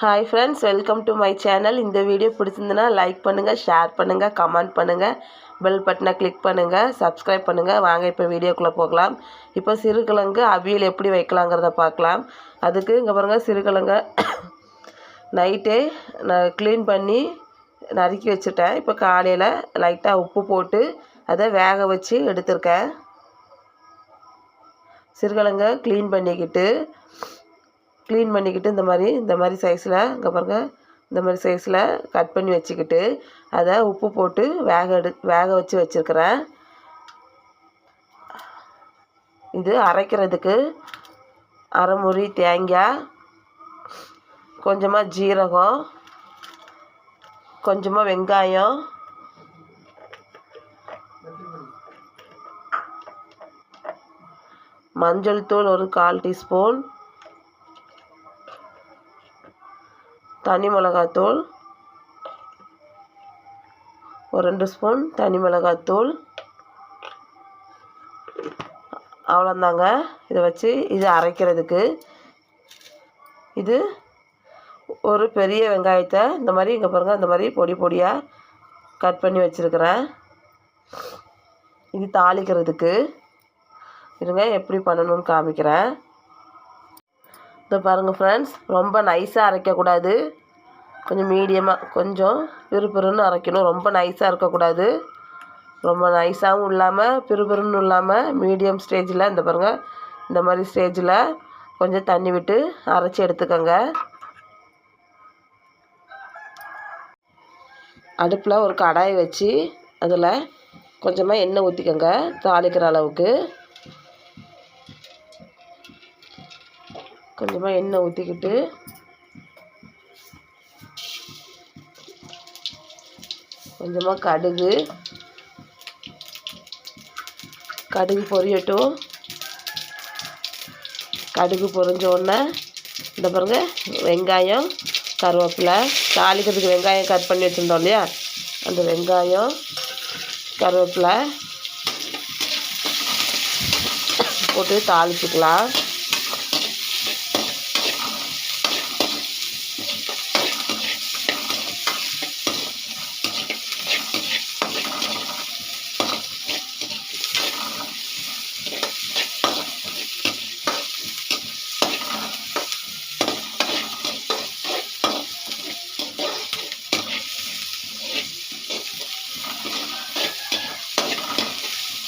Hi friends, welcome to my channel. இந்த video பிடிச்சிருந்துன்னா like பண்ணுங்கள், share பண்ணுங்கள், கமெண்ட் பண்ணுங்கள், பெல் பட்டனை கிளிக் பண்ணுங்கள், சப்ஸ்கிரைப் பண்ணுங்கள். வாங்க இப்போ வீடியோக்குள்ளே போகலாம். இப்போ சிறுகிழங்கு அவியல் எப்படி வைக்கலாங்கிறத பார்க்கலாம். அதுக்கு இங்கே பாருங்கள், சிறுகிழங்கை நைட்டே நான் க்ளீன் பண்ணி நறுக்கி வச்சுட்டேன். இப்போ காலையில் லைட்டாக உப்பு போட்டு அதை வேக வச்சு எடுத்திருக்கேன். சிறுகிழங்கை க்ளீன் பண்ணிக்கிட்டு இந்த மாதிரி சைஸில் இங்கே பாருங்கள், இந்த மாதிரி சைஸில் கட் பண்ணி வச்சுக்கிட்டு அதை உப்பு போட்டு வேக வச்சு வச்சுருக்கிறேன். இது அரைக்கிறதுக்கு அரை முறி தேங்காய், கொஞ்சமாக ஜீரகம், கொஞ்சமாக வெங்காயம், மஞ்சள் தூள் ஒரு 1/4 டீஸ்பூன், தனி மிளகாத்தூள் ஒரு 2 ஸ்பூன் தனி மிளகாத்தூள். அவ்வளோந்தாங்க. இதை வச்சு இது அரைக்கிறதுக்கு. இது ஒரு பெரிய வெங்காயத்தை இந்த மாதிரி இங்கே பாருங்கள், இந்த மாதிரி பொடி பொடியாக கட் பண்ணி வச்சுருக்கிறேன். இது தாளிக்கிறதுக்கு. இருங்க எப்படி பண்ணணும்னு காமிக்கிறேன். இதை பாருங்கள் ஃப்ரெண்ட்ஸ், ரொம்ப நைஸாக அரைக்கக்கூடாது, கொஞ்சம் மீடியமாக, கொஞ்சம் பிறுபிறுன்னு அரைக்கணும். ரொம்ப நைஸாக இருக்கக்கூடாது, ரொம்ப நைஸாகவும் இல்லாமல் பிறுபிறுன்னு இல்லாமல் மீடியம் ஸ்டேஜில், இந்த பாருங்கள் இந்த மாதிரி ஸ்டேஜில் கொஞ்சம் தண்ணி விட்டு அரைச்சி எடுத்துக்கோங்க. அடுப்பில் ஒரு கடாயை வச்சு அதில் கொஞ்சமாக எண்ணெய் ஊற்றிக்கோங்க, தாளிக்கிற அளவுக்கு. கொஞ்சமாக எண்ணெய் ஊற்றிக்கிட்டு கொஞ்சமாக கடுகு பொரியட்டும். கடுகு பொரிஞ்ச உடனே இந்த பாருங்க வெங்காயம், கருவேப்பிலை, தாளிக்கிறதுக்கு வெங்காயம் கட் பண்ணி வச்சுருந்தோம் இல்லையா, அந்த வெங்காயம், கருவேப்பிலை போட்டு தாளிச்சிக்கலாம்.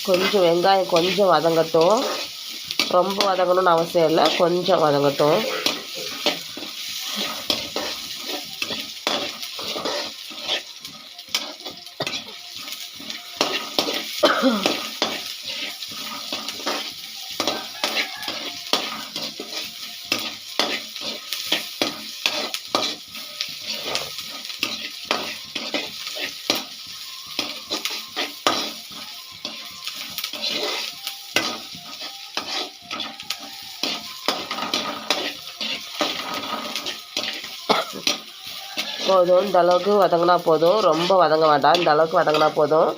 கொஞ்சம் வெங்காயம் கொஞ்சம் வதங்கட்டும், ரொம்ப வதங்கணும்னு அவசியம் இல்லை, கொஞ்சம் வதங்கட்டும். போதும், இந்த அளவுக்கு வதங்கினா போதும், ரொம்ப வதங்க வேண்டாம், இந்த அளவுக்கு வதங்கினா போதும்.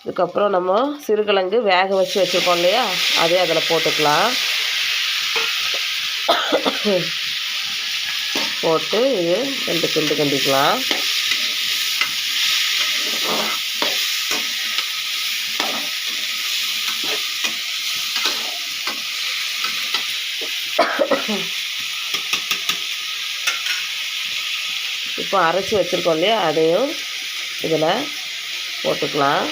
இதுக்கப்புறம் நம்ம சிறுகிழங்கு வேக வச்சு வச்சுருக்கோம் இல்லையா, அதே அதில் போட்டுக்கலாம். போட்டு இது 2 கிண்டு கிண்டிக்கலாம். இப்போ அரைச்சி வச்சுருக்கோம் இல்லையா, அதையும் இதில் போட்டுக்கலாம்.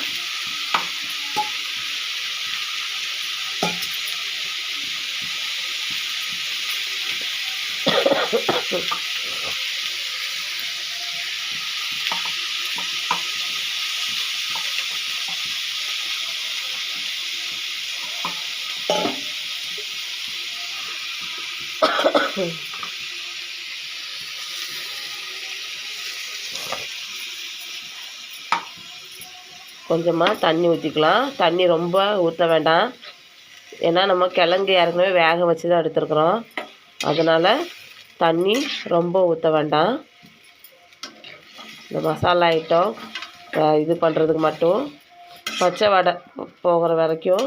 கொஞ்சமாக தண்ணி ஊற்றிக்கலாம். தண்ணி ரொம்ப ஊற்ற வேண்டாம், ஏன்னா நம்ம கிழங்கு ஏற்கனவே வேக வச்சு தான் எடுத்துருக்குறோம், அதனால் தண்ணி ரொம்ப ஊற்ற வேண்டாம். இந்த மசாலா ஐட்டம் இது பண்ணுறதுக்கு மட்டும் பச்சை வடை போகிற வரைக்கும்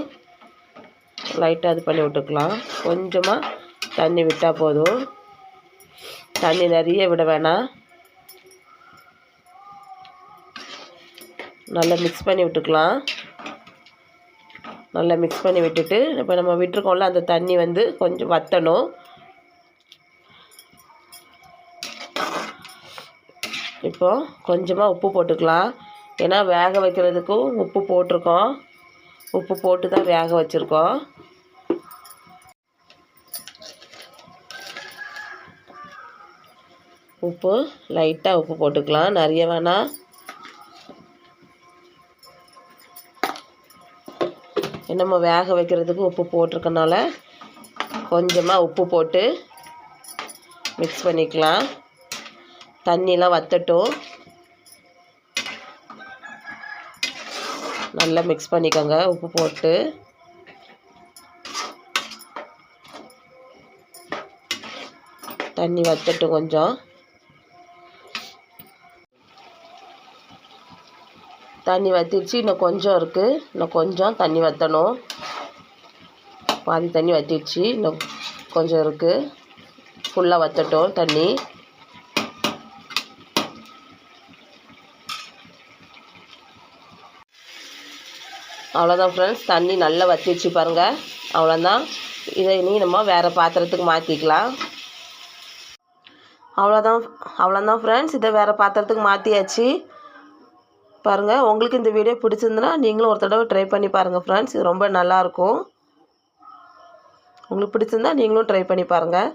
லைட்டாக இது பண்ணி விட்டுக்கலாம். கொஞ்சமாக தண்ணி விட்டால் போதும். தண்ணி நிறைய விட வேணாம். நல்லா மிக்ஸ் பண்ணி விட்டுக்கலாம். நல்லா மிக்ஸ் பண்ணி விட்டுட்டு இப்போ நம்ம விட்டுருக்கோம்ல அந்த தண்ணி வந்து கொஞ்சம் வற்றணும். இப்போது கொஞ்சமாக உப்பு போட்டுக்கலாம். ஏன்னா வேக வைக்கிறதுக்கும் உப்பு போட்டிருக்கோம். உப்பு போட்டு தான் வேக வச்சுருக்கோம். உப்பு லைட்டாக உப்பு போட்டுக்கலாம், நிறைய வேணாம். நம்ம வேக வைக்கிறதுக்கு உப்பு போட்டிருக்கனால கொஞ்சமாக உப்பு போட்டு மிக்ஸ் பண்ணிக்கலாம். தண்ணிலாம் வற்றட்டும். நல்லா மிக்ஸ் பண்ணிக்கோங்க உப்பு போட்டு. தண்ணி வற்றட்டும் கொஞ்சம். தண்ணி வற்றிடுச்சு. இன்னும் கொஞ்சம் இருக்குது. இன்னும் கொஞ்சம் தண்ணி வற்றணும். பாதி தண்ணி வற்றிடுச்சு. இன்னும் கொஞ்சம் இருக்குது. ஃபுல்லாக வற்றட்டும் தண்ணி. அவ்வளோதான் ஃப்ரெண்ட்ஸ், தண்ணி நல்லா வற்றிடுச்சு பாருங்கள். அவ்வளோதான். இதை இனி நம்ம வேறு பாத்திரத்துக்கு மாற்றிக்கலாம். அவ்வளோதான் ஃப்ரெண்ட்ஸ், இதை வேறு பாத்திரத்துக்கு மாற்றியாச்சு. பாருங்கள், உங்களுக்கு இந்த வீடியோ பிடிச்சிருந்துன்னா நீங்களும் ஒரு தடவை ட்ரை பண்ணி பாருங்கள் ஃப்ரெண்ட்ஸ். இது ரொம்ப நல்லாயிருக்கும். உங்களுக்கு பிடிச்சிருந்தா நீங்களும் ட்ரை பண்ணி பாருங்கள்.